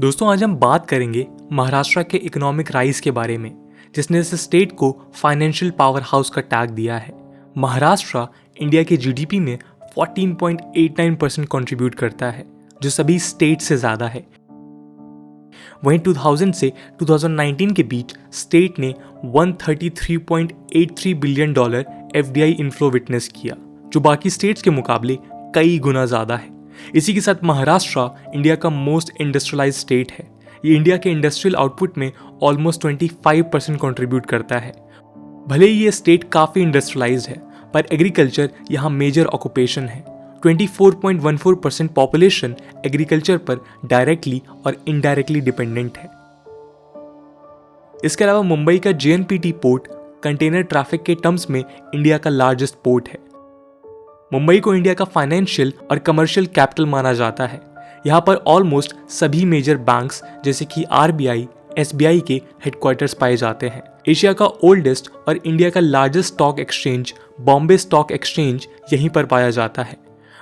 दोस्तों आज हम बात करेंगे महाराष्ट्र के इकोनॉमिक राइज के बारे में, जिसने इस स्टेट को फाइनेंशियल पावर हाउस का टैग दिया है। महाराष्ट्र इंडिया के जीडीपी में 14.89% कंट्रीब्यूट करता है, जो सभी स्टेट से ज्यादा है। वहीं 2000 से 2019 के बीच स्टेट ने $133.83 बिलियन एफडीआई इन्फ्लो विटनेस किया, जो बाकी स्टेट्स के मुकाबले कई गुना ज्यादा है। इसी के साथ महाराष्ट्र इंडिया का मोस्ट इंडस्ट्रियलाइज स्टेट है। ये इंडिया के इंडस्ट्रियल आउटपुट में ऑलमोस्ट 25% कंट्रीब्यूट करता है। भले ही ये स्टेट काफ़ी इंडस्ट्रियलाइज है, पर एग्रीकल्चर यहाँ मेजर ऑक्यूपेशन है। 24.14% पॉपुलेशन एग्रीकल्चर पर डायरेक्टली और इनडायरेक्टली डिपेंडेंट है। इसके अलावा मुंबई का जेएनपीटी पोर्ट कंटेनर ट्रैफिक के टर्म्स में इंडिया का लार्जेस्ट पोर्ट है। मुंबई को इंडिया का फाइनेंशियल और कमर्शियल कैपिटल माना जाता है। यहाँ पर ऑलमोस्ट सभी मेजर बैंक्स जैसे कि आरबीआई, एसबीआई के हेडक्वार्टर्स पाए जाते हैं। एशिया का ओल्डेस्ट और इंडिया का largest stock exchange Bombay stock exchange यहीं पर पाया जाता है।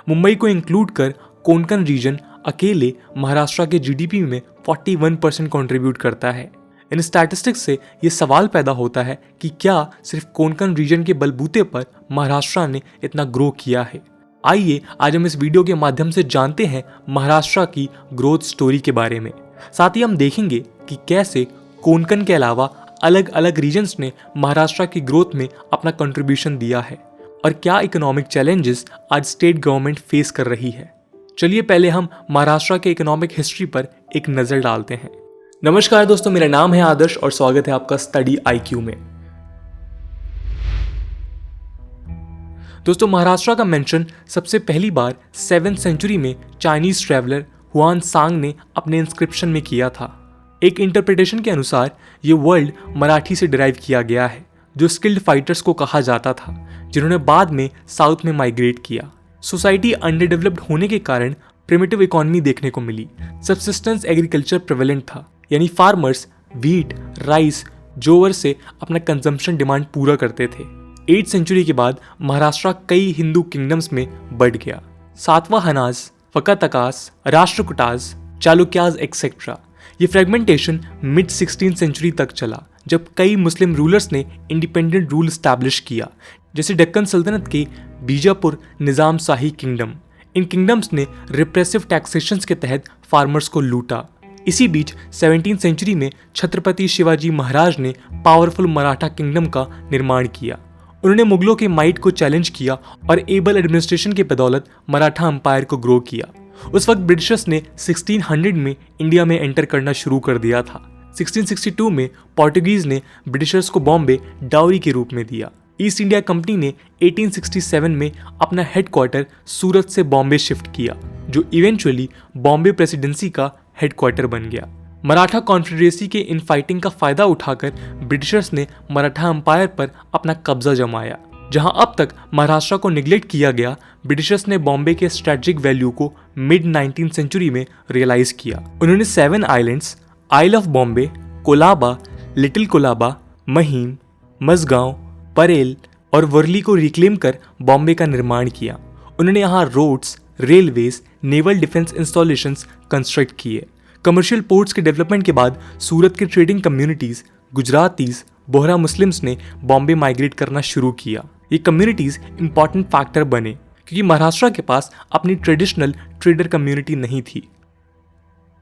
मुंबई को इंक्लूड कर कोंकण रीजन अकेले महाराष्ट्र के जीडीपी में 41% कंट्रीब्यूट करता है। इन स्टैटिस्टिक्स से ये सवाल पैदा होता है कि क्या सिर्फ कोंकण रीजन के बलबूते पर महाराष्ट्र ने इतना ग्रो किया है। आइए आज हम इस वीडियो के माध्यम से जानते हैं महाराष्ट्र की ग्रोथ स्टोरी के बारे में। साथ ही हम देखेंगे कि कैसे कोंकण के अलावा अलग अलग रीजन्स ने महाराष्ट्र की ग्रोथ में अपना कंट्रीब्यूशन दिया है और क्या इकोनॉमिक चैलेंजेस आज स्टेट गवर्नमेंट फेस कर रही है। चलिए पहले हम महाराष्ट्र के इकोनॉमिक हिस्ट्री पर एक नजर डालते हैं। नमस्कार दोस्तों, मेरा नाम है आदर्श और स्वागत है आपका स्टडी आईक्यू में। दोस्तों महाराष्ट्र का मेंशन सबसे पहली बार 7th सेंचुरी में चाइनीज ट्रैवलर हुआन सांग ने अपने इंस्क्रिप्शन में किया था। एक इंटरप्रिटेशन के अनुसार ये वर्ल्ड मराठी से डिराइव किया गया है, जो स्किल्ड फाइटर्स को कहा जाता था, जिन्होंने बाद में साउथ में माइग्रेट किया। सोसाइटी अंडर डेवलप्ड होने के कारण प्रिमिटिव इकोनॉमी देखने को मिली। सबसिस्टेंस एग्रीकल्चर प्रेवेलेंट था, यानी फार्मर्स व्हीट, राइस, जोवर से अपना कंजम्पशन डिमांड पूरा करते थे। 8th सेंचुरी के बाद महाराष्ट्र कई हिंदू किंगडम्स में बढ़ गया। सातवाहनास, फकतकास, राष्ट्रकूटास, चालुक्यास एक्सेट्रा। ये फ्रेगमेंटेशन मिड 16th सेंचुरी तक चला, जब कई मुस्लिम रूलर्स ने इंडिपेंडेंट रूल स्टैब्लिश किया, जैसे दक्कन सल्तनत के बीजापुर निजाम शाही किंगडम। इन किंगडम्स ने रिप्रेसिव टैक्सेशंस के तहत फार्मर्स को लूटा। इसी बीच 17th सेंचुरी में छत्रपति शिवाजी महाराज ने पावरफुल मराठा किंगडम का निर्माण किया। उन्होंने मुगलों के माइट को चैलेंज किया और एबल एडमिनिस्ट्रेशन के बदौलत मराठा अंपायर को ग्रो किया। उस वक्त ब्रिटिशर्स ने 1600 में इंडिया में एंटर करना शुरू कर दिया था। 1662 में पोर्टुगीज ने ब्रिटिशर्स को बॉम्बे डाउरी के रूप में दिया। ईस्ट इंडिया कंपनी ने 1867 में अपना हेडक्वार्टर सूरत से बॉम्बे शिफ्ट किया, जो इवेंचुअली बॉम्बे प्रेसिडेंसी का हेडक्वार्टर बन गया। मराठा कॉन्फेडरेसी के इन फाइटिंग का फायदा उठाकर ब्रिटिशर्स ने मराठा अंपायर पर अपना कब्जा जमाया। जहां अब तक महाराष्ट्र को निगलेक्ट किया गया, ब्रिटिशर्स ने बॉम्बे के स्ट्रेटेजिक वैल्यू को मिड 19th सेंचुरी में रियलाइज किया। उन्होंने 7 islands isle of Bombay, Colaba, little Colaba, Mahim, Mazgaon, Parel और वर्ली को रिक्लेम कर बॉम्बे का निर्माण किया। उन्होंने यहाँ roads, railways, naval defence installations construct किए। कमर्शियल पोर्ट्स के डेवलपमेंट के बाद सूरत के trading communities, Gujaratis, Bohra Muslims ने बॉम्बे माइग्रेट करना शुरू किया। ये कम्युनिटीज इंपॉर्टेंट फैक्टर बने क्योंकि महाराष्ट्र के पास अपनी ट्रेडिशनल ट्रेडर कम्युनिटी नहीं थी।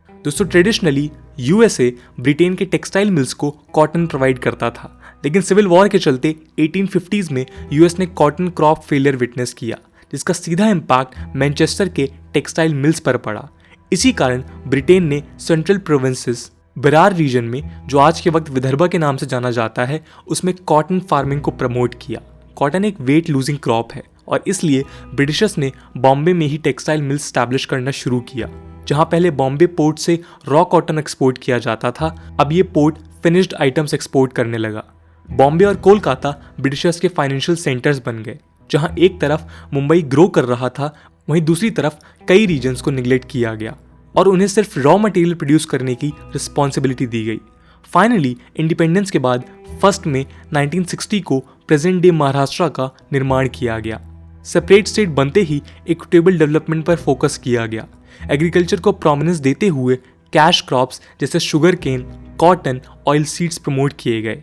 दोस्तों ट्रेडिशनली यूएसए ब्रिटेन के टेक्सटाइल मिल्स को कॉटन प्रोवाइड करता था, लेकिन सिविल वॉर के चलते 1850s में यूएस ने कॉटन क्रॉप फेलियर विटनेस किया, जिसका सीधा इम्पैक्ट मैनचेस्टर के टेक्सटाइल मिल्स पर पड़ा। इसी कारण ब्रिटेन ने सेंट्रल प्रोविंसेस बरार रीजन में, जो आज के वक्त विदर्भा के नाम से जाना जाता है, उसमें कॉटन फार्मिंग को प्रमोट किया। कॉटन एक वेट लूजिंग क्रॉप है और इसलिए ब्रिटिशर्स ने बॉम्बे में ही टेक्सटाइल मिल्स स्टैब्लिश करना शुरू किया। जहां पहले बॉम्बे पोर्ट से रॉ कॉटन एक्सपोर्ट किया जाता था, अब ये पोर्ट फिनिश्ड आइटम्स एक्सपोर्ट करने लगा। बॉम्बे और कोलकाता ब्रिटिशर्स के फाइनेंशियल सेंटर्स बन गए। जहां एक तरफ मुंबई ग्रो कर रहा था, वहीं दूसरी तरफ कई रीजन्स को निगलेक्ट किया गया और उन्हें सिर्फ रॉ मटेरियल प्रोड्यूस करने की रिस्पॉन्सिबिलिटी दी गई। फाइनली इंडिपेंडेंस के बाद 1 मई 1960 को प्रेजेंट डे महाराष्ट्र का निर्माण किया गया। सेपरेट स्टेट बनते ही इक्विटेबल डेवलपमेंट पर फोकस किया गया। एग्रीकल्चर को प्रोमिनेंस देते हुए कैश क्रॉप्स जैसे sugar cane, cotton, oil seeds promote किए गए।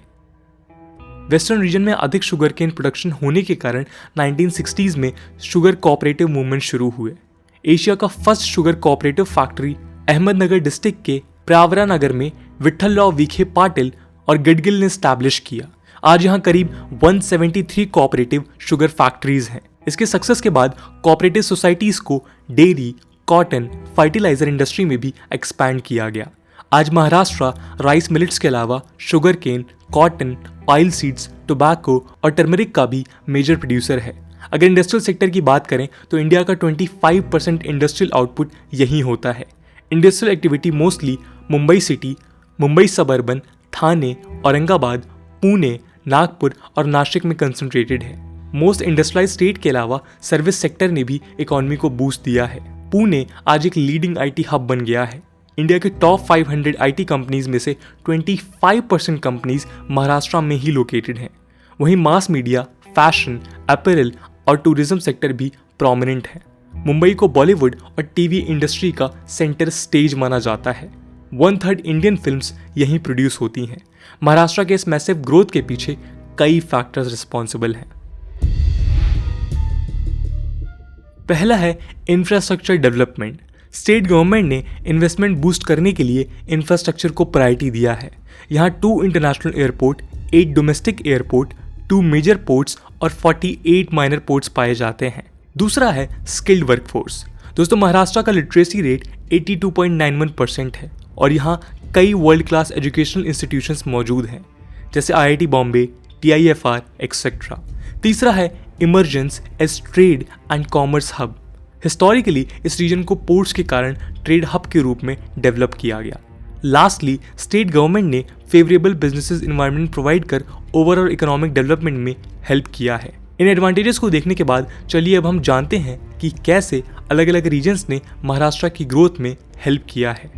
वेस्टर्न रीजन में अधिक शुगर केन प्रोडक्शन होने के कारण 1960s में शुगर कोऑपरेटिव मूवमेंट शुरू हुए। एशिया का first sugar cooperative factory Ahmednagar district के प्रावरा नगर में विठ्ठलराव विखे पाटिल और गडगिल ने स्टैब्लिश किया। आज यहाँ करीब 173 कोऑपरेटिव शुगर फैक्ट्रीज हैं। इसके सक्सेस के बाद कोऑपरेटिव सोसाइटीज को डेयरी, कॉटन, फर्टिलाइजर इंडस्ट्री में भी एक्सपैंड किया गया। आज महाराष्ट्र राइस मिलेट्स के अलावा sugar cane, cotton, oil seeds, tobacco और टर्मरिक का भी मेजर प्रोड्यूसर है। अगर इंडस्ट्रियल सेक्टर की बात करें तो इंडिया का 25% इंडस्ट्रियल आउटपुट यहीं होता है। Industrial activity mostly Mumbai city, Mumbai suburban, Thane, Aurangabad, Pune, Nagpur और नासिक में कंसंट्रेटेड है। मोस्ट इंडस्ट्रियलाइज्ड स्टेट के अलावा सर्विस सेक्टर ने भी इकोनॉमी को बूस्ट दिया है। पुणे आज एक लीडिंग आईटी हब बन गया है। इंडिया के टॉप 500 आईटी कंपनीज में से 25% कंपनीज महाराष्ट्र में ही लोकेटेड हैं। वहीं मास मीडिया, फैशन, अपैरल और टूरिज्म सेक्टर भी प्रोमिनेंट है। मुंबई को बॉलीवुड और टीवी इंडस्ट्री का सेंटर स्टेज माना जाता है। 1/3 इंडियन फिल्म्स यहीं प्रोड्यूस होती हैं। महाराष्ट्र के इस मैसिव ग्रोथ के पीछे कई फैक्टर्स रिस्पॉन्सिबल हैं। पहला है इंफ्रास्ट्रक्चर डेवलपमेंट। स्टेट गवर्नमेंट ने इन्वेस्टमेंट बूस्ट करने के लिए इंफ्रास्ट्रक्चर को प्रायोरिटी दिया है। यहाँ 2 international airport, 8 domestic airport, 2 major ports और 48 माइनर पोर्ट्स पाए जाते हैं। दूसरा है स्किल्ड वर्कफोर्स। दोस्तों, महाराष्ट्र का लिटरेसी रेट 82.91% है और यहाँ कई वर्ल्ड क्लास एजुकेशनल इंस्टीट्यूशंस मौजूद हैं, जैसे IIT बॉम्बे, TIFR एक्सेट्रा। तीसरा है emergence as trade and commerce hub. Historically इस रीजन को पोर्ट्स के कारण ट्रेड हब के रूप में डेवलप किया गया। लास्टली, स्टेट गवर्नमेंट ने फेवरेबल बिजनेसेस इन्वायरमेंट प्रोवाइड कर ओवरऑल इकोनॉमिक डेवलपमेंट में हेल्प किया है। इन एडवांटेजेस को देखने के बाद चलिए अब हम जानते हैं कि कैसे अलग अलग रीजन्स ने महाराष्ट्र की ग्रोथ में हेल्प किया है।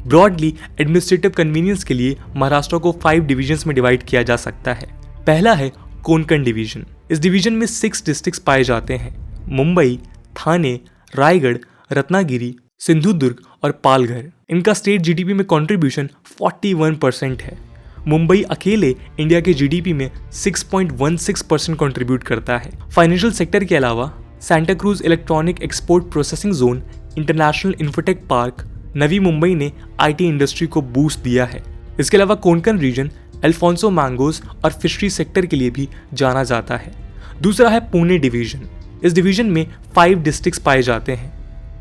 ब्रॉडली एडमिनिस्ट्रेटिव कन्वीनियंस के लिए महाराष्ट्र को 5 डिविजन्स में डिवाइड किया जा सकता है। पहला है कोंकण डिवीजन। इस डिवीजन में 6 डिस्ट्रिक्ट्स पाए जाते हैं: मुंबई, थाने, रायगढ़, रत्नागिरी, सिंधुदुर्ग और पालघर। इनका स्टेट जीडीपी में कंट्रीब्यूशन 41% है। मुंबई अकेले इंडिया के जीडीपी में 6.16% कंट्रीब्यूट करता है। फाइनेंशियल सेक्टर के अलावा Santa Cruz electronic export processing zone, international infotech park, Navi Mumbai ने आईटी इंडस्ट्री को बूस्ट दिया है। इसके अलावा कोंकण रीजन अल्फोंसो मैंगोज और फिशरी सेक्टर के लिए भी जाना जाता है। दूसरा है पुणे डिवीजन। इस डिवीजन में 5 डिस्ट्रिक्ट्स पाए जाते हैं: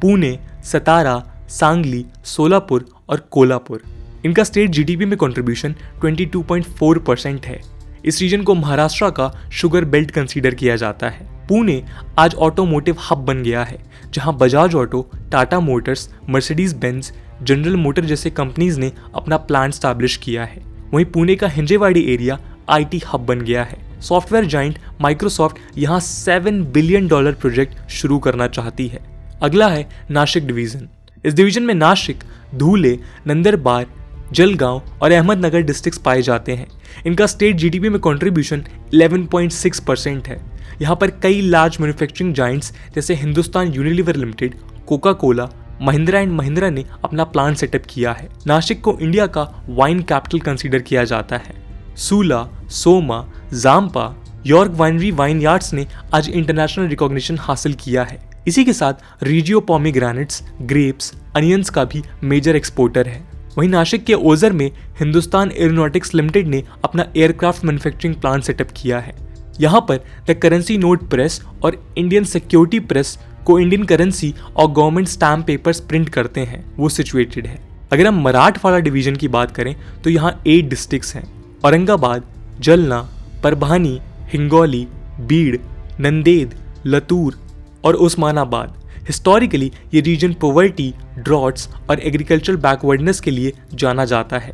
पुणे, सतारा, सांगली, सोलापुर और कोल्हापुर। इनका स्टेट जीडीपी में कंट्रीब्यूशन 22.4% है। इस रीजन को महाराष्ट्र का शुगर बेल्ट कंसीडर किया जाता है। पुणे आज ऑटोमोटिव हब बन गया है, जहां Bajaj auto, Tata Motors, Mercedes Benz, general motor जैसे कंपनीज ने अपना प्लांट स्टैब्लिश किया है। वहीं पुणे का हिंजेवाड़ी एरिया आईटी हब बन गया है। सॉफ्टवेयर जाइंट माइक्रोसॉफ्ट यहाँ $7 बिलियन प्रोजेक्ट शुरू करना चाहती है। अगला है नासिक डिवीजन। इस डिवीजन में नासिक, धुले, नंदरबार, जलगांव और अहमदनगर डिस्ट्रिक्ट्स पाए जाते हैं। इनका स्टेट जीडीपी में कंट्रीब्यूशन 11.6% है। यहाँ पर कई लार्ज मैन्युफैक्चरिंग जाइंट्स जैसे Hindustan Unilever limited, Coca Cola, Mahindra and Mahindra ने अपना प्लांट सेटअप किया है। नासिक को इंडिया का वाइन कैपिटल कंसीडर किया जाता है। Sula, Soma, Zampa, York winery vineyards ने आज इंटरनेशनल रिकॉग्निशन हासिल किया है। इसी के साथ रीजियो पोमीग्रेनेट्स, ग्रेप्स, अनियंस का भी मेजर एक्सपोर्टर है। वहीं नासिक के ओजर में हिंदुस्तान एरोनॉटिक्स लिमिटेड ने अपना एयरक्राफ्ट मैन्युफैक्चरिंग प्लांट सेटअप किया है। यहाँ पर द करेंसी नोट प्रेस और इंडियन सिक्योरिटी प्रेस को इंडियन करेंसी और गवर्नमेंट स्टैम्प पेपर्स प्रिंट करते हैं, वो सिचुएटेड है। अगर हम मराठवाड़ा डिवीजन की बात करें तो यहाँ 8 डिस्ट्रिक्ट्स हैं: औरंगाबाद, जलना, परभानी, हिंगोली, बीड़, नंदेद, लतूर और उस्मानाबाद। हिस्टोरिकली ये रीजन पॉवर्टी, ड्रॉट्स और एग्रीकल्चरल बैकवर्डनेस के लिए जाना जाता है।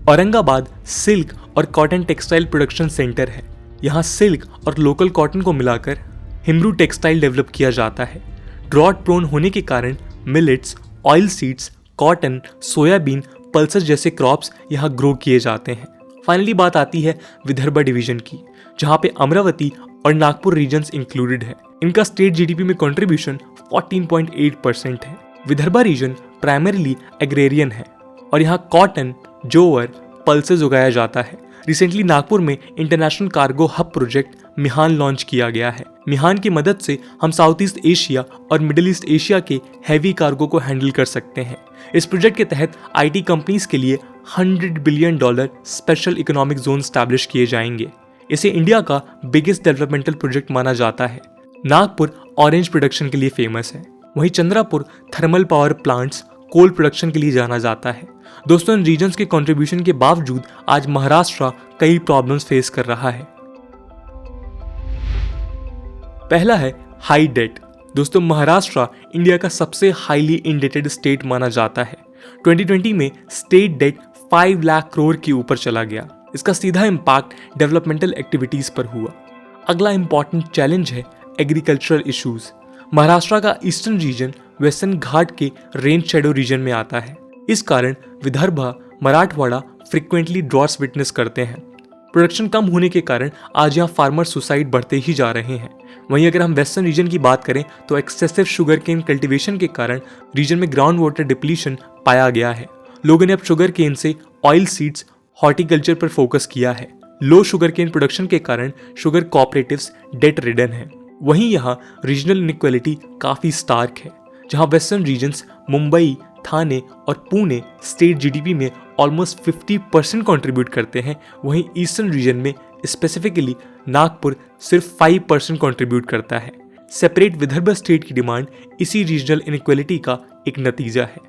औरंगाबाद सिल्क और कॉटन टेक्सटाइल प्रोडक्शन सेंटर है। यहाँ सिल्क और लोकल कॉटन को मिलाकर हिमरू टेक्सटाइल डेवलप किया जाता है। ड्रॉट प्रोन होने के कारण millets, oil seeds, cotton, soybean, pulses जैसे क्रॉप्स यहाँ ग्रो किए जाते हैं। फाइनली बात आती है विदर्भ डिवीजन की, जहाँ पे अमरावती और नागपुर रीजन्स इंक्लूडेड है। इनका स्टेट जीडीपी में कंट्रीब्यूशन 14.8% है। विदर्भा रीजन प्राइमरीली एग्रेरियन है और यहाँ कॉटन, जोवर, पल्सेस उगाया जाता है। रिसेंटली नागपुर में इंटरनेशनल कार्गो हब प्रोजेक्ट मिहान लॉन्च किया गया है। मिहान की मदद से हम साउथ ईस्ट एशिया और मिडिल ईस्ट एशिया के हैवी कार्गो को हैंडल कर सकते हैं। इस प्रोजेक्ट के तहत आईटी कंपनीज के लिए $100 billion special economic zone establish किए जाएंगे। इसे इंडिया का बिगेस्ट डेवलपमेंटल प्रोजेक्ट माना जाता है। नागपुर ऑरेंज प्रोडक्शन के लिए फेमस है, वहीं Chandrapur thermal power plants coal production के लिए जाना जाता है। दोस्तों, इन रीजन्स के कंट्रीब्यूशन के बावजूद आज महाराष्ट्र कई प्रॉब्लम्स फेस कर रहा है। पहला है हाई डेट। दोस्तों, महाराष्ट्र इंडिया का सबसे हाईली इंडेटेड स्टेट माना जाता है। 2020 में स्टेट डेट 5 लाख करोड़ के ऊपर चला गया। इसका सीधा इम्पैक्ट डेवलपमेंटल एक्टिविटीज पर हुआ। अगला इंपॉर्टेंट चैलेंज है एग्रीकल्चरल इश्यूज। महाराष्ट्र का ईस्टर्न रीजन वेस्टर्न घाट के रेन शेडो रीजन में आता है। इस कारण Vidarbha, Marathwada frequently droughts witness करते हैं। प्रोडक्शन कम होने के कारण आज यहाँ फार्मर सुसाइड बढ़ते ही जा रहे हैं। वहीं अगर हम वेस्टर्न रीजन की बात करें तो एक्सेसिव शुगर केन कल्टीवेशन के कारण रीजन में ग्राउंड वाटर डिप्लीशन पाया गया है। लोगों ने अब शुगर केन से ऑयल सीड्स, हॉर्टिकल्चर पर फोकस किया है। लो शुगर केन प्रोडक्शन के कारण शुगर कोऑपरेटिव्स डेट रिडन है। वहीं यहाँ रीजनल इनइक्वालिटी काफी स्टार्क है, जहाँ वेस्टर्न रीजन्स मुंबई, थाने और पुणे स्टेट जीडीपी में ऑलमोस्ट 50% कंट्रीब्यूट करते हैं। वहीं ईस्टर्न रीजन में स्पेसिफिकली नागपुर सिर्फ 5% कंट्रीब्यूट करता है। सेपरेट विदर्भ स्टेट की डिमांड इसी रीजनल इनइक्वालिटी का एक नतीजा है।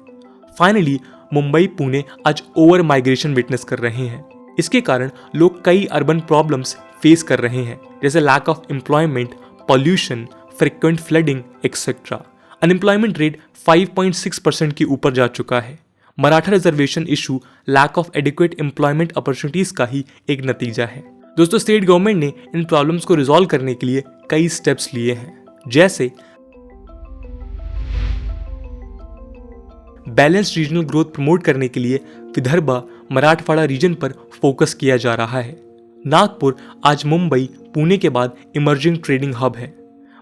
फाइनली मुंबई, पुणे आज ओवर माइग्रेशन विटनेस कर रहे हैं। इसके कारण लोग कई अर्बन प्रॉब्लम्स फेस कर रहे हैं, जैसे lack of employment, pollution, frequent flooding etcetera. Unemployment rate 5.6% के ऊपर जा चुका है। Maratha reservation issue lack of adequate employment opportunities का ही एक नतीजा है। दोस्तों, स्टेट गवर्नमेंट ने इन प्रॉब्लम्स को रिजॉल्व करने के लिए कई स्टेप्स लिए हैं, जैसे बैलेंस रीजनल ग्रोथ प्रमोट करने के लिए विदर्भा, मराठवाड़ा रीजन पर फोकस किया जा रहा है। नागपुर आज मुंबई, पुणे के बाद इमर्जिंग ट्रेडिंग हब है।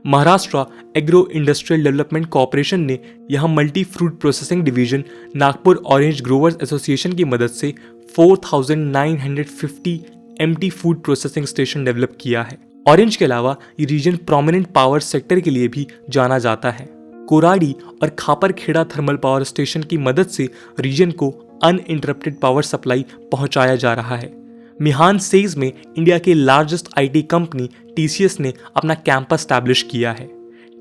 Maharashtra agro industrial development corporation ने यहां multi fruit processing division Nagpur orange growers association की मदद से 4,950 empty food processing station develop किया है। ऑरेंज के अलावा ये रीजन प्रोमिनेंट पावर सेक्टर के लिए भी जाना जाता है। कोराडी और खापरखेड़ा थर्मल पावर स्टेशन की मदद से रीजन को अनइंटरप्टेड पावर सप्लाई पहुंचाया जा रहा है। मिहान सेज में इंडिया के लार्जेस्ट आईटी कंपनी टीसीएस ने अपना कैंपस स्टैब्लिश किया है।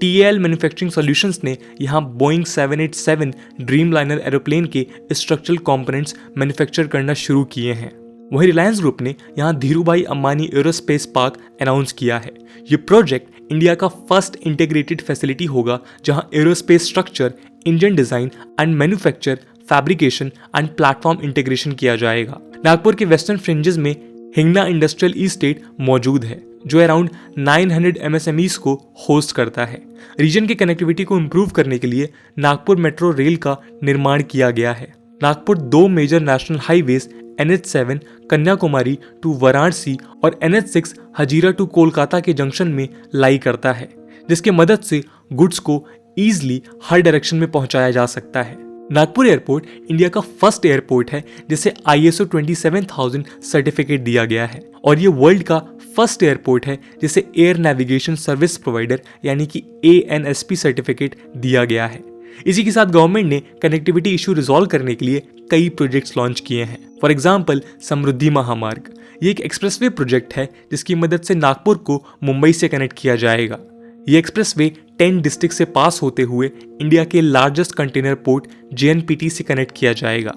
टीएल मैन्युफैक्चरिंग सॉल्यूशंस ने यहां बोइंग 787 ड्रीमलाइनर एरोप्लेन के स्ट्रक्चरल कंपोनेंट्स मैन्युफैक्चर करना शुरू किए हैं। वहीं रिलायंस ग्रुप ने यहां Dhirubhai Ambani aerospace park announce किया है। ये प्रोजेक्ट इंडिया का फर्स्ट इंटीग्रेटेड फैसिलिटी होगा, जहां aerospace structure, engine design and manufacture, fabrication and platform integration किया जाएगा। नागपुर के वेस्टर्न फ्रिंजेस में हिंगना इंडस्ट्रियल इस्टेट मौजूद है, जो अराउंड 900 MSMEs को होस्ट करता है। रीजन की कनेक्टिविटी को इंप्रूव करने के लिए नागपुर मेट्रो रेल का निर्माण किया गया है। Nagpur 2 major national highways NH7 Kanyakumari to Varanasi और NH6 हजीरा टू कोलकाता के जंक्शन में लाई करता है, जिसके मदद से गुड्स को ईजिली हर डायरेक्शन में पहुंचाया जा सकता है। नागपुर एयरपोर्ट इंडिया का फर्स्ट एयरपोर्ट है जिसे ISO 27000 सर्टिफिकेट दिया गया है, और ये वर्ल्ड का फर्स्ट एयरपोर्ट है जिसे एयर नेविगेशन सर्विस प्रोवाइडर यानी कि ANSP सर्टिफिकेट दिया गया है। इसी के साथ गवर्नमेंट ने कनेक्टिविटी इशू रिजॉल्व करने के लिए कई प्रोजेक्ट्स लॉन्च किए हैं। फॉर एग्जांपल समृद्धि महामार्ग, ये एक एक्सप्रेसवे प्रोजेक्ट है जिसकी मदद से नागपुर को मुंबई से कनेक्ट किया जाएगा। ये एक्सप्रेसवे 10 डिस्ट्रिक्ट से पास होते हुए इंडिया के लार्जेस्ट कंटेनर पोर्ट JNPT से कनेक्ट किया जाएगा।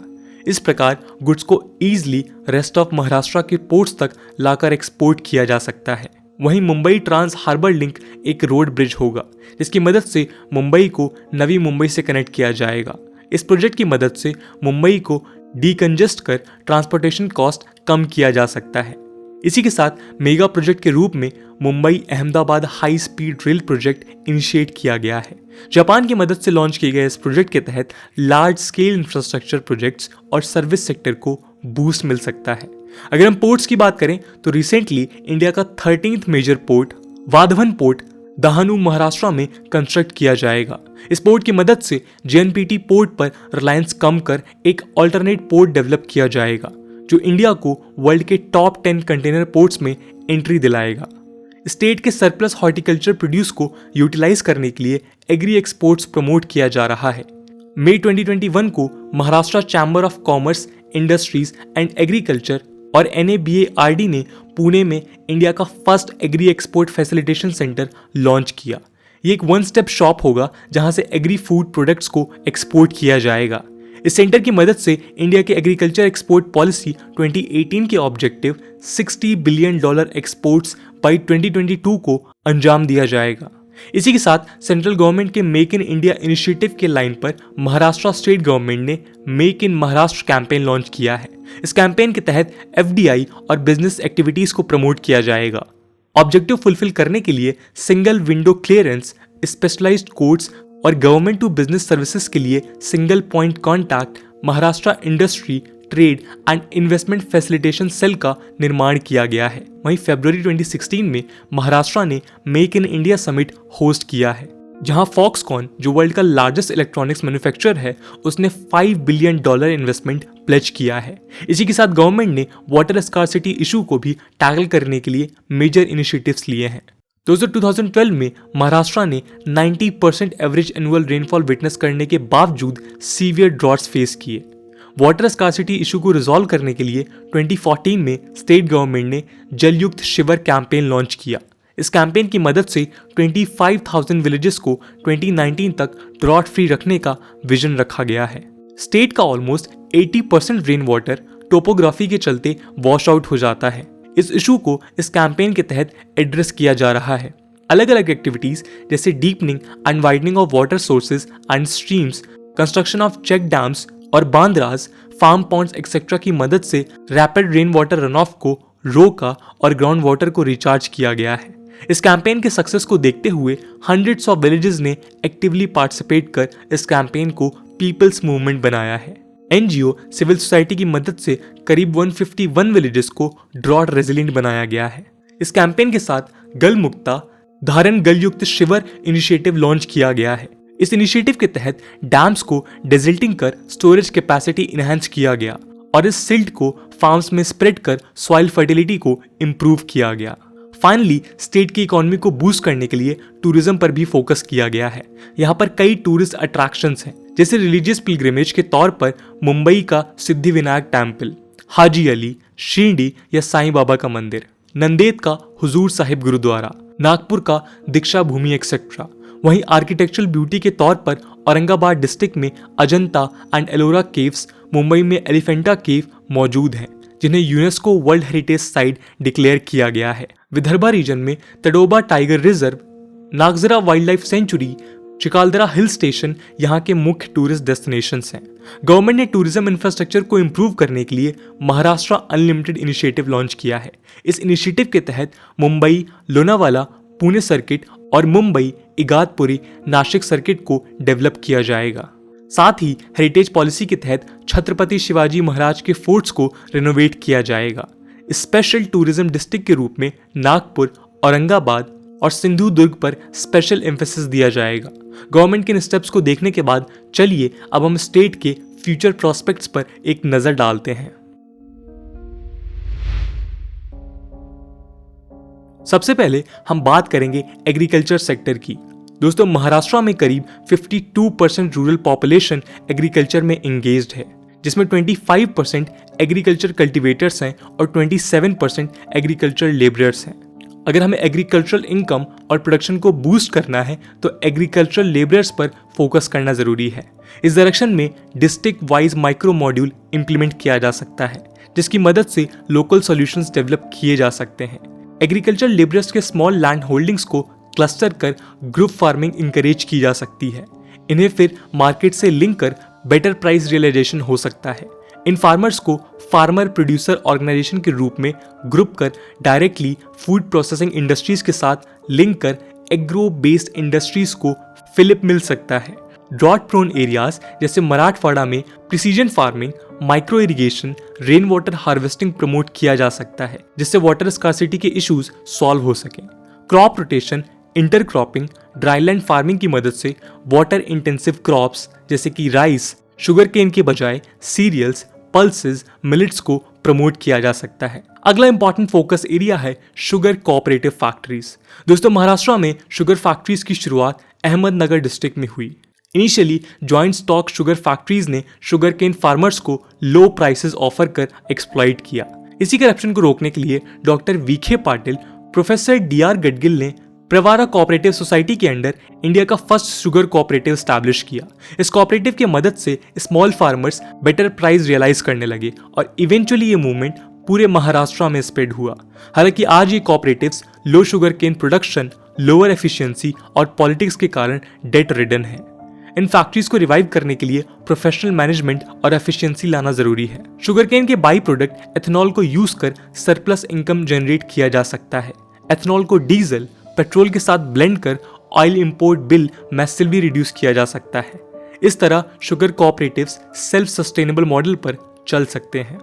इस प्रकार गुड्स को ईजिली रेस्ट ऑफ महाराष्ट्र के पोर्ट्स तक लाकर एक्सपोर्ट किया जा सकता है। वहीं मुंबई ट्रांस हार्बर लिंक एक रोड ब्रिज होगा जिसकी मदद से मुंबई को नवी मुंबई से कनेक्ट किया जाएगा। इस प्रोजेक्ट की मदद से मुंबई को डीकंजेस्ट कर ट्रांसपोर्टेशन कॉस्ट कम किया जा सकता है। इसी के साथ मेगा प्रोजेक्ट के रूप में Mumbai Ahmedabad high speed rail project initiate किया गया है। जापान की मदद से लॉन्च किए गए इस प्रोजेक्ट के तहत लार्ज स्केल इंफ्रास्ट्रक्चर प्रोजेक्ट्स और सर्विस सेक्टर को बूस्ट मिल सकता है। अगर हम पोर्ट्स की बात करें तो रिसेंटली इंडिया का 13th major port Vadhavan port Dahanu Maharashtra में कंस्ट्रक्ट किया जाएगा। इस पोर्ट की मदद से जेएनपीटी पोर्ट पर रिलायंस कम कर एक अल्टरनेट पोर्ट डेवलप किया जाएगा जो इंडिया को वर्ल्ड के टॉप 10 कंटेनर पोर्ट्स में एंट्री दिलाएगा। स्टेट के सरप्लस हॉर्टिकल्चर प्रोड्यूस को यूटिलाइज करने के लिए एग्री एक्सपोर्ट्स प्रमोट किया जा रहा है। मई 2021 को Maharashtra chamber of commerce, industries and agriculture और NABARD ने पुणे में इंडिया का first agree export facilitation centre launch किया। ये एक वन स्टेप शॉप होगा जहां से एग्री फूड प्रोडक्ट्स को एक्सपोर्ट किया जाएगा। इस सेंटर की मदद से इंडिया के एग्रीकल्चर एक्सपोर्ट पॉलिसी 2018 के ऑब्जेक्टिव $60 बिलियन एक्सपोर्ट्स बाई 2022 को अंजाम दिया जाएगा। इसी के साथ सेंट्रल गवर्नमेंट के मेक इन इंडिया इनिशिएटिव के लाइन पर महाराष्ट्र स्टेट गवर्नमेंट ने make in Maharashtra campaign launch किया है। इस कैंपेन के तहत FDI और बिजनेस एक्टिविटीज को प्रमोट किया जाएगा। ऑब्जेक्टिव फुलफिल करने के लिए single window clearance, specialised codes और गवर्नमेंट टू बिजनेस सर्विसेज के लिए single point contact Maharashtra industry, trade and investment facilitation cell का निर्माण किया गया है। वहीं फरवरी 2016 में महाराष्ट्र ने make in India summit host किया है, जहां फॉक्सकॉन, जो वर्ल्ड का लार्जेस्ट इलेक्ट्रॉनिक्स मैन्युफैक्चरर है, उसने $5 बिलियन इन्वेस्टमेंट प्लेज किया है। इसी के साथ गवर्नमेंट ने वाटर स्कार्सिटी इशू को भी टैकल करने के लिए मेजर इनिशिएटिव्स लिए हैं। दोस्तों 2012 में महाराष्ट्र ने 90% एवरेज एनुअल रेनफॉल विटनेस करने के बावजूद सीवियर ड्रॉट्स फेस किए। वाटर स्कार्सिटी इशू को रिजॉल्व करने के लिए 2014 में स्टेट गवर्नमेंट ने जलयुक्त शिविर कैंपेन लॉन्च किया। इस कैंपेन की मदद से 25,000 विलेजेस को 2019 तक ड्रॉट फ्री रखने का विजन रखा गया है। स्टेट का ऑलमोस्ट 80% रेन वाटर टोपोग्राफी के चलते वॉश आउट हो जाता है। इस इशू को इस कैंपेन के तहत एड्रेस किया जा रहा है। अलग अलग एक्टिविटीज जैसे deepening and widening of water sources and streams, construction of check dams और बांद्रास, फार्म पॉन्ड्स एक्सेट्रा की मदद से rapid rain water run off को रोका और ग्राउंड वाटर को रिचार्ज किया गया है। इस कैंपेन के सक्सेस को देखते हुए हंड्रेड्स ऑफ विलेजेस ने एक्टिवली पार्टिसिपेट कर इस कैंपेन को पीपल्स मूवमेंट बनाया है। NGO सिविल सोसाइटी की मदद से करीब 151 विलेजेस को ड्रॉट रेजिलिएंट बनाया गया है। इस कैंपेन के साथ गल मुक्ता धारण गल युक्त शिविर इनिशिएटिव लॉन्च किया गया है। इस इनिशिएटिव के तहत डैम्स को डेजिल्टिंग कर स्टोरेज कैपेसिटी इनहेंस किया गया और इस सिल्ट को फार्म्स में स्प्रेड कर सॉइल फर्टिलिटी को इम्प्रूव किया गया। फाइनली स्टेट की इकोनॉमी को बूस्ट करने के लिए टूरिज्म पर भी फोकस किया गया है। यहाँ पर कई टूरिस्ट अट्रैक्शंस हैं, जैसे रिलीजियस पिलग्रिमेज के तौर पर मुंबई का सिद्धिविनायक टेम्पल, हाजी अली, शिरडी या साईं बाबा का मंदिर, नंदेद का हुजूर साहिब गुरुद्वारा, नागपुर का दीक्षा भूमि एक्सेट्रा। वहीं आर्किटेक्चरल ब्यूटी के तौर पर औरंगाबाद डिस्ट्रिक्ट में अजंता एंड एलोरा केव्स, मुंबई में एलिफेंटा केव मौजूद हैं, जिन्हें UNESCO world heritage site declare किया गया है। विदर्भा रीजन में Tadoba tiger reserve, Nagzira wildlife sanctuary, Chikhaldara hill station यहाँ के मुख्य टूरिस्ट डेस्टिनेशंस हैं। गवर्नमेंट ने टूरिज्म इंफ्रास्ट्रक्चर को इंप्रूव करने के लिए महाराष्ट्र अनलिमिटेड इनिशिएटिव लॉन्च किया है। इस इनिशिएटिव के तहत मुंबई, लोनावाला, पुणे सर्किट और मुंबई, इगातपुरी, नासिक सर्किट को डेवलप किया जाएगा। साथ ही हेरिटेज पॉलिसी के तहत छत्रपति शिवाजी महाराज के फोर्ट्स को रिनोवेट किया जाएगा। स्पेशल टूरिज्म डिस्ट्रिक्ट के रूप में नागपुर, औरंगाबाद और सिंधुदुर्ग पर स्पेशल एम्फेसिस दिया जाएगा। गवर्नमेंट के इन स्टेप्स को देखने के बाद चलिए अब हम स्टेट के फ्यूचर प्रोस्पेक्ट्स पर एक नजर डालते हैं। सबसे पहले हम बात करेंगे एग्रीकल्चर सेक्टर की। दोस्तों महाराष्ट्र में करीब 52% रूरल पॉपुलेशन एग्रीकल्चर में एंगेज्ड है, जिसमें 25% एग्रीकल्चर कल्टीवेटर्स हैं और 27% एग्रीकल्चर लेबरर्स हैं। अगर हमें एग्रीकल्चरल इनकम और प्रोडक्शन को बूस्ट करना है तो एग्रीकल्चरल लेबरर्स पर फोकस करना जरूरी है। इस डायरेक्शन में district wise micro module implement किया जा सकता है, जिसकी मदद से लोकल सॉल्यूशंस डेवलप किए जा सकते हैं। एग्रीकल्चर लेबरर्स के स्मॉल लैंड होल्डिंग्स को क्लस्टर कर ग्रुप फार्मिंग इंकरेज की जा सकती है। इन्हें फिर मार्केट से लिंक कर बेटर प्राइस रियलाइजेशन हो सकता है। इन फार्मर्स को फार्मर प्रोड्यूसर ऑर्गेनाइजेशन के रूप में ग्रुप कर डायरेक्टली फूड प्रोसेसिंग इंडस्ट्रीज के साथ लिंक कर एग्रो बेस्ड इंडस्ट्रीज को फिलिप मिल सकता है। ड्रॉट प्रोन एरियाज जैसे मराठवाड़ा में precision farming, micro irrigation, rain water harvesting promote किया जा सकता है, जिससे वाटर स्कार्सिटी के इश्यूज सॉल्व हो सकें। Crop rotation, intercropping, dryland farming की मदद से वाटर इंटेंसिव क्रॉप्स जैसे कि राइस, शुगर केन के बजाय सीरियल्स, पल्सेस, मिलेट्स को प्रमोट किया जा सकता है। अगला इंपॉर्टेंट फोकस एरिया है शुगर कोऑपरेटिव फैक्ट्रीज। दोस्तों, महाराष्ट्र में शुगर फैक्ट्रीज की शुरुआत अहमदनगर डिस्ट्रिक्ट में हुई। Initially joint stock sugar factories ने शुगर केन फार्मर्स को लो प्राइसेस ऑफर कर एक्सप्लॉइट किया। इसी करप्शन को रोकने के लिए doctor Vikhe Patil, professor DR Gadgil ने प्रवारा कोऑपरेटिव सोसाइटी के अंडर इंडिया का फर्स्ट शुगर कोऑपरेटिव स्टैब्लिश किया। इस कोऑपरेटिव की मदद से small farmers better price realise करने लगे और इवेंचुअली ये मूवमेंट पूरे महाराष्ट्र में स्प्रेड हुआ। हालांकि आज ये cooperatives low sugar cane production, lower efficiency और पॉलिटिक्स के कारण डेट रिडन है। इन फैक्ट्रीज को रिवाइव करने के लिए प्रोफेशनल मैनेजमेंट और एफिशिएंसी लाना जरूरी है। शुगर केन के बाई प्रोडक्ट एथेनॉल को यूज कर सरप्लस इनकम जनरेट किया जा सकता है। एथेनॉल को डीजल, पेट्रोल के साथ ब्लेंड कर oil import bill massively reduce किया जा सकता है। इस तरह sugar cooperatives self sustainable model पर चल सकते हैं।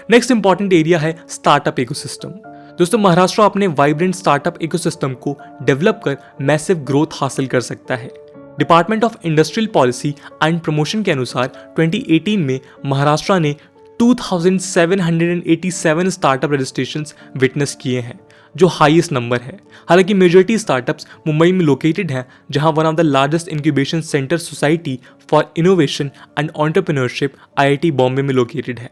नेक्स्ट इंपॉर्टेंट एरिया है स्टार्टअप इकोसिस्टम। दोस्तों, महाराष्ट्र अपने वाइब्रेंट स्टार्टअप इकोसिस्टम को डेवलप कर मैसिव ग्रोथ हासिल कर सकता है। Department of industrial policy and promotion के अनुसार 2018 में महाराष्ट्र ने 2787 स्टार्टअप रजिस्ट्रेशंस विटनेस किए हैं, जो हाईएस्ट नंबर है। हालांकि मेजॉरिटी स्टार्टअप्स मुंबई में लोकेटेड हैं, जहां one of the largest incubation centre society for innovation and entrepreneurship IIT Bombay में लोकेटेड है।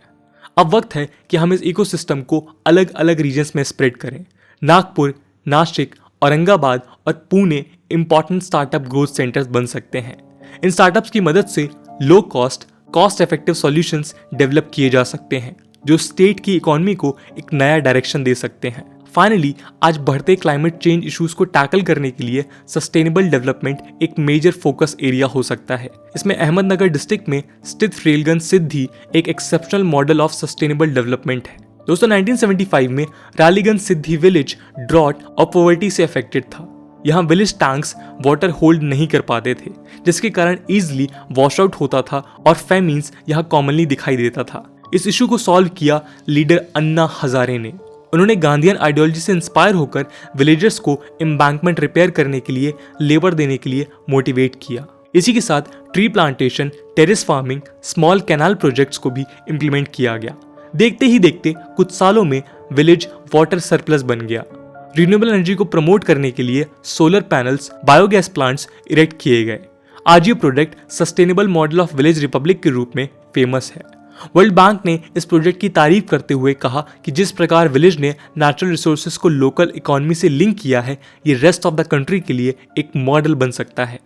अब वक्त है कि हम इस इकोसिस्टम को अलग अलग रीजन्स में स्प्रेड करें। नागपुर, नासिक, औरंगाबाद और Pune important startup growth centres बन सकते हैं। इन स्टार्टअप्स की मदद से low cost effective solutions develop किए जा सकते हैं, जो स्टेट की इकोनॉमी को एक नया डायरेक्शन दे सकते हैं। फाइनली, आज बढ़ते क्लाइमेट चेंज इश्यूज को टैकल करने के लिए सस्टेनेबल डेवलपमेंट एक मेजर फोकस एरिया हो सकता है। इसमें अहमदनगर डिस्ट्रिक्ट में स्थित रेलगंज सिद्धि एक exceptional model of sustainable development है। दोस्तों, 1975 में रालीगंज सिद्धि विलेज ड्रॉट और पॉवर्टी से अफेक्टेड था। यहाँ विलेज टैंक्स वाटर होल्ड नहीं कर पाते थे, जिसके कारण इजीली वॉश आउट होता था और फैमिन्स यहाँ कॉमनली दिखाई देता था। इस इशू को सॉल्व किया लीडर अन्ना हजारे ने। उन्होंने गांधीयन आइडियोलॉजी से इंस्पायर होकर विलेजर्स को एम्बैंकमेंट रिपेयर करने के लिए लेबर देने के लिए मोटिवेट किया। इसी के साथ tree plantation, terrace farming, small canal projects को भी इम्प्लीमेंट किया गया। देखते ही देखते कुछ सालों में विलेज वाटर सरप्लस बन गया। रिन्यूएबल एनर्जी को प्रमोट करने के लिए solar panels, biogas plants erect किए गए। आज ये project sustainable model of village Republic के रूप में फेमस है। वर्ल्ड बैंक ने इस प्रोजेक्ट की तारीफ करते हुए कहा कि जिस प्रकार विलेज ने नेचुरल रिसोर्सेज को लोकल इकोनॉमी से लिंक किया है, ये रेस्ट ऑफ द कंट्री के लिए एक मॉडल बन सकता है।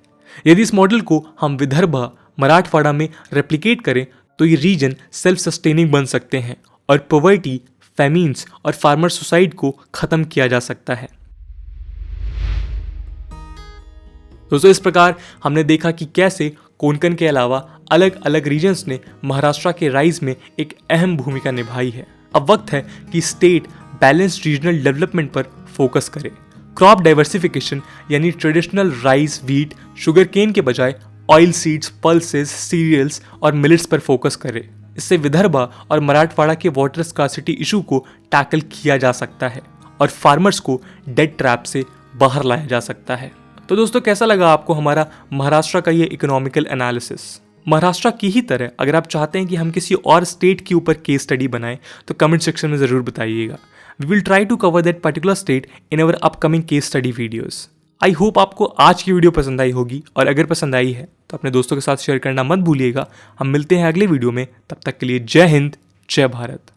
यदि इस मॉडल को हम विदर्भ, मराठवाड़ा में रेप्लिकेट करें तो ये रीजन सेल्फ सस्टेनिंग बन सकते हैं और पॉवर्टी, फैमिन्स और फार्मर सुसाइड को खत्म किया जा सकता है। दोस्तों, इस प्रकार हमने देखा कि कैसे कोंकण के अलावा अलग अलग रीजन्स ने महाराष्ट्र के राइज में एक अहम भूमिका निभाई है। अब वक्त है कि स्टेट बैलेंस्ड रीजनल डेवलपमेंट पर फोकस करे। क्रॉप डाइवर्सिफिकेशन यानी traditional rice, wheat, sugar cane के बजाय ऑयल सीड्स, पल्सेस, सीरियल्स और मिलेट्स पर फोकस करे। इससे विदर्भा और मराठवाड़ा के वाटर स्कार्सिटी इशू को टैकल किया जा सकता है और फार्मर्स को डेट ट्रैप से बाहर लाया जा सकता है। तो दोस्तों, कैसा लगा आपको हमारा महाराष्ट्र का ये इकोनॉमिकल एनालिसिस? महाराष्ट्र की ही तरह अगर आप चाहते हैं कि हम किसी और स्टेट के ऊपर केस स्टडी बनाएं तो कमेंट सेक्शन में ज़रूर बताइएगा। We will try to cover that particular state in our upcoming case study videos. I hope आपको आज की वीडियो पसंद आई होगी, और अगर पसंद आई है तो अपने दोस्तों के साथ शेयर करना मत भूलिएगा। हम मिलते हैं अगले वीडियो में, तब तक के लिए जय हिंद, जय भारत।